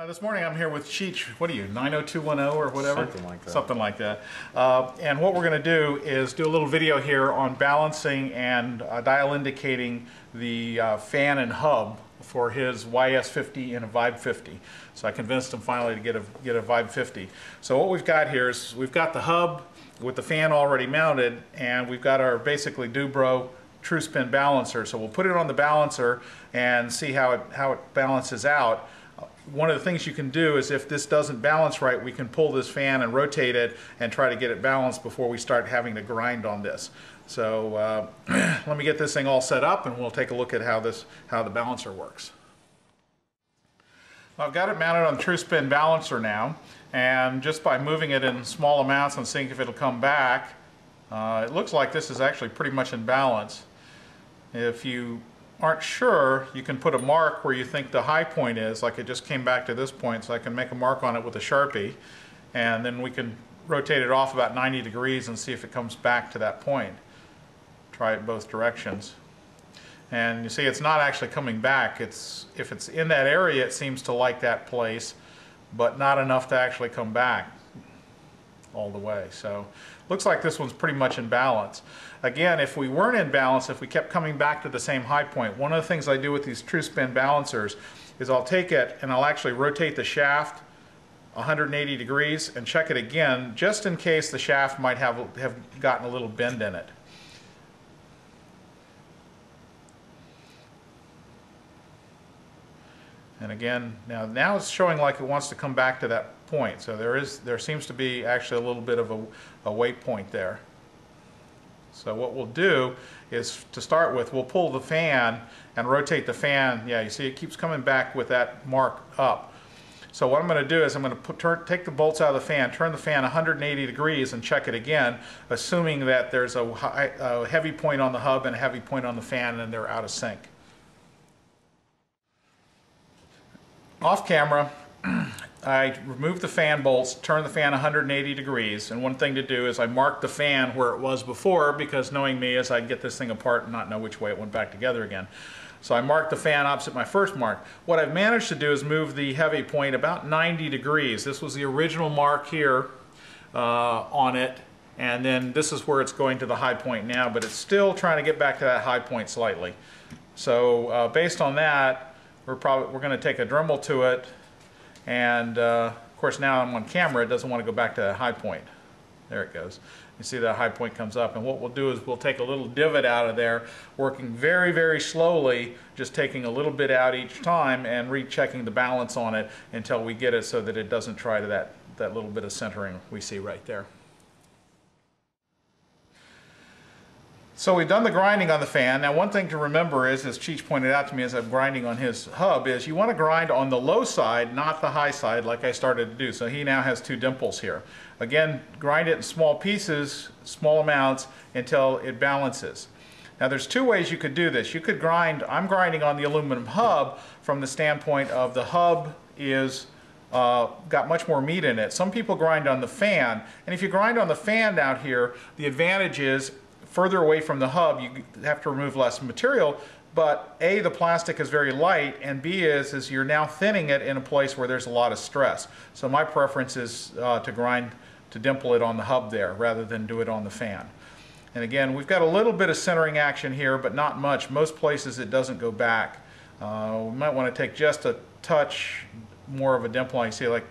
This morning I'm here with Cheech, what are you, 90210 or whatever? Something like that. Something like that. And what we're going to do is do a little video here on balancing and dial indicating the fan and hub for his YS50 and a Vibe 50. So I convinced him finally to get a Vibe 50. So what we've got here is we've got the hub with the fan already mounted, and we've got our basically Dubro true spin balancer. So we'll put it on the balancer and see how it balances out. One of the things you can do is if this doesn't balance right, we can pull this fan and rotate it and try to get it balanced before we start having to grind on this. So let me get this thing all set up and we'll take a look at how the balancer works. Well, I've got it mounted on the true spin balancer now, and just by moving it in small amounts and seeing if it'll come back, it looks like this is actually pretty much in balance. If you aren't sure, you can put a mark where you think the high point is, like it just came back to this point, so I can make a mark on it with a Sharpie, and then we can rotate it off about 90 degrees and see if it comes back to that point. Try it both directions. And you see it's not actually coming back. If it's in that area, it seems to like that place, but not enough to actually come back all the way. So looks like this one's pretty much in balance. Again, if we weren't in balance, if we kept coming back to the same high point, one of the things I do with these true spin balancers is I'll take it and I'll actually rotate the shaft 180 degrees and check it again, just in case the shaft might have gotten a little bend in it. And again, now it's showing like it wants to come back to that point. So there seems to be actually a little bit of a weight point there. So what we'll do is, to start with, we'll pull the fan and rotate the fan. Yeah, you see it keeps coming back with that mark up. So what I'm going to do is I'm going to take the bolts out of the fan, turn the fan 180 degrees and check it again, assuming that there's a heavy point on the hub and a heavy point on the fan and they're out of sync. Off camera, I removed the fan bolts, turned the fan 180 degrees, and one thing to do is I marked the fan where it was before, because knowing me is I'd get this thing apart and not know which way it went back together again. So I marked the fan opposite my first mark. What I've managed to do is move the heavy point about 90 degrees. This was the original mark here on it, and then this is where it's going to the high point now, but it's still trying to get back to that high point slightly. So based on that, we're going to take a Dremel to it, and of course now I'm on camera, it doesn't want to go back to that high point. There it goes. You see that high point comes up, and what we'll do is we'll take a little divot out of there, working very, very slowly, just taking a little bit out each time and rechecking the balance on it until we get it so that it doesn't try to that little bit of centering we see right there. So we've done the grinding on the fan. Now one thing to remember is, as Cheech pointed out to me as I'm grinding on his hub, is you want to grind on the low side, not the high side like I started to do. So he now has two dimples here. Again, grind it in small pieces, small amounts, until it balances. Now there's two ways you could do this. You could grind, I'm grinding on the aluminum hub from the standpoint of the hub is got much more meat in it. Some people grind on the fan, and if you grind on the fan out here, the advantage is further away from the hub, you have to remove less material, but A, the plastic is very light, and B is you're now thinning it in a place where there's a lot of stress. So my preference is to dimple it on the hub there rather than do it on the fan. And again, we've got a little bit of centering action here, but not much. Most places it doesn't go back. We might want to take just a touch more of a dimple. You see, like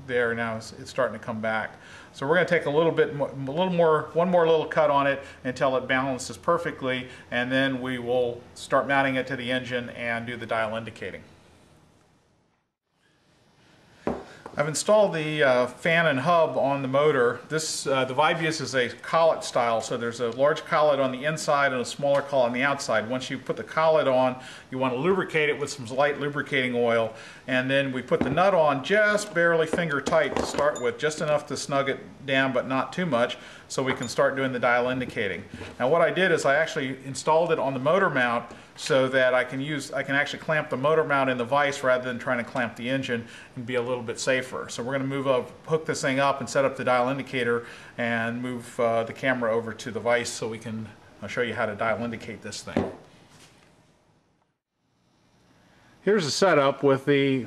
there now it's starting to come back. So we're going to take one more little cut on it until it balances perfectly, and then we will start mounting it to the engine and do the dial indicating. I've installed the fan and hub on the motor. The Vibe uses a collet style, so there's a large collet on the inside and a smaller collet on the outside. Once you put the collet on, you want to lubricate it with some light lubricating oil, and then we put the nut on just barely finger tight to start with, just enough to snug it down but not too much, so we can start doing the dial indicating. Now what I did is I actually installed it on the motor mount so that I can actually clamp the motor mount in the vise rather than trying to clamp the engine and be a little bit safer. So we're going to hook this thing up and set up the dial indicator and move the camera over to the vise so I'll show you how to dial indicate this thing. Here's the setup with the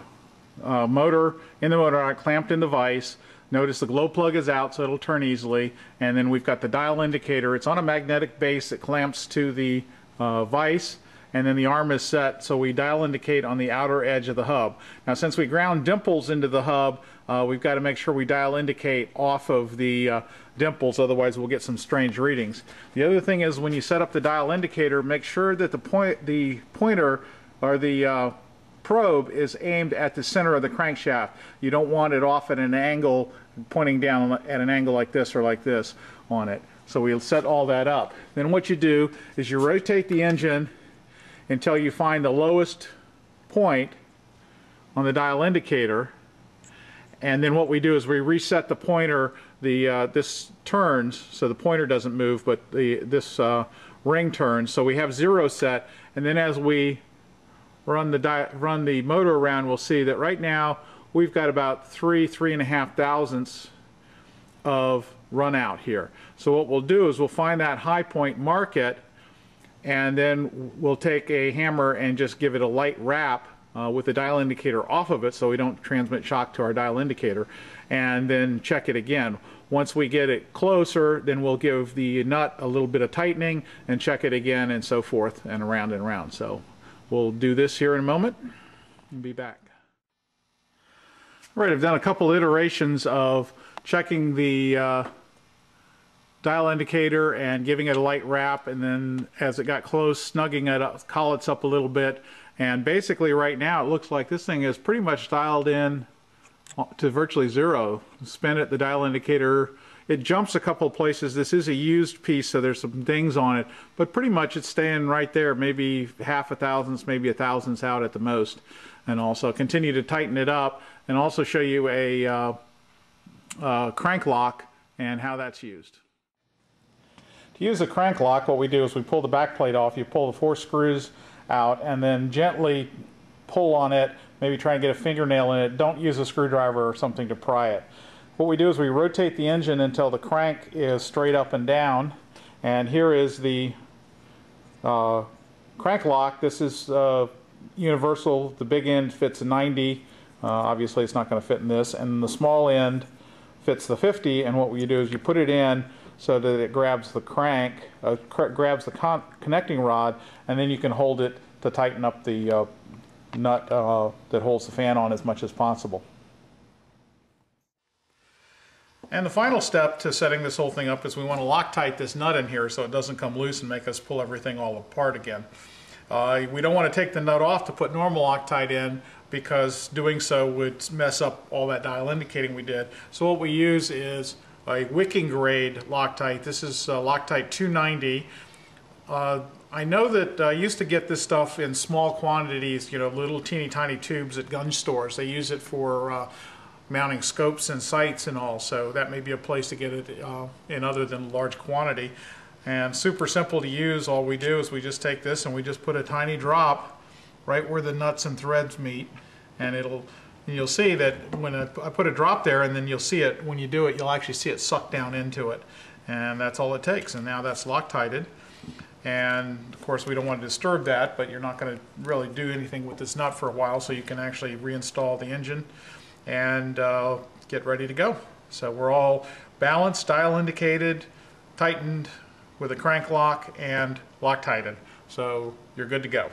motor in the motor eye clamped in the vise. Notice the glow plug is out, so it'll turn easily. And then we've got the dial indicator. It's on a magnetic base that clamps to the vise, and then the arm is set, so we dial indicate on the outer edge of the hub. Now, since we ground dimples into the hub, we've got to make sure we dial indicate off of the dimples, otherwise we'll get some strange readings. The other thing is, when you set up the dial indicator, make sure that the pointer or the probe is aimed at the center of the crankshaft. You don't want it off at an angle, pointing down at an angle like this or like this on it. So we'll set all that up. Then what you do is you rotate the engine until you find the lowest point on the dial indicator, and then what we do is we reset the pointer. This turns, so the pointer doesn't move, but this ring turns, so we have 0 set. And then as we run the motor around, we'll see that right now we've got about 3.5 thousandths of run out here. So what we'll do is we'll find that high point, mark it, and then we'll take a hammer and just give it a light rap with the dial indicator off of it, so we don't transmit shock to our dial indicator, and then check it again. Once we get it closer, then we'll give the nut a little bit of tightening and check it again, and so forth, and around and around. So we'll do this here in a moment and be back. All right, I've done a couple iterations of checking the dial indicator and giving it a light wrap, and then as it got close, snugging it up, collets up a little bit. And basically right now it looks like this thing is pretty much dialed in to virtually 0. Spin it, the dial indicator, it jumps a couple of places. This is a used piece, so there's some dings on it, but pretty much it's staying right there, maybe 0.5 thousandths, maybe 1 thousandths out at the most. And also continue to tighten it up, and also show you a crank lock and how that's used. To use a crank lock, what we do is we pull the back plate off. You pull the 4 screws out and then gently pull on it, maybe try and get a fingernail in it. Don't use a screwdriver or something to pry it. What we do is we rotate the engine until the crank is straight up and down, and here is the crank lock. This is universal. The big end fits a 90. Obviously it's not going to fit in this, and the small end fits the 50, and what you do is you put it in so that it grabs the crank, grabs the connecting rod, and then you can hold it to tighten up the nut that holds the fan on as much as possible. And the final step to setting this whole thing up is we want to Loctite this nut in here so it doesn't come loose and make us pull everything all apart again. We don't want to take the nut off to put normal Loctite in, because doing so would mess up all that dial indicating we did. So what we use is a wicking grade Loctite. This is Loctite 290. I know that I used to get this stuff in small quantities, you know, little teeny tiny tubes at gun stores. They use it for mounting scopes and sights and all, so that may be a place to get it in other than large quantity. And super simple to use. All we do is we just take this and we just put a tiny drop right where the nuts and threads meet, and you'll see that when I put a drop there, and then you'll see it when you do it, you'll actually see it suck down into it, and that's all it takes. And now that's Loctited. And of course we don't want to disturb that, but you're not going to really do anything with this nut for a while, so you can actually reinstall the engine and get ready to go. So we're all balanced, dial indicated, tightened with a crank lock, and Loctited. So you're good to go.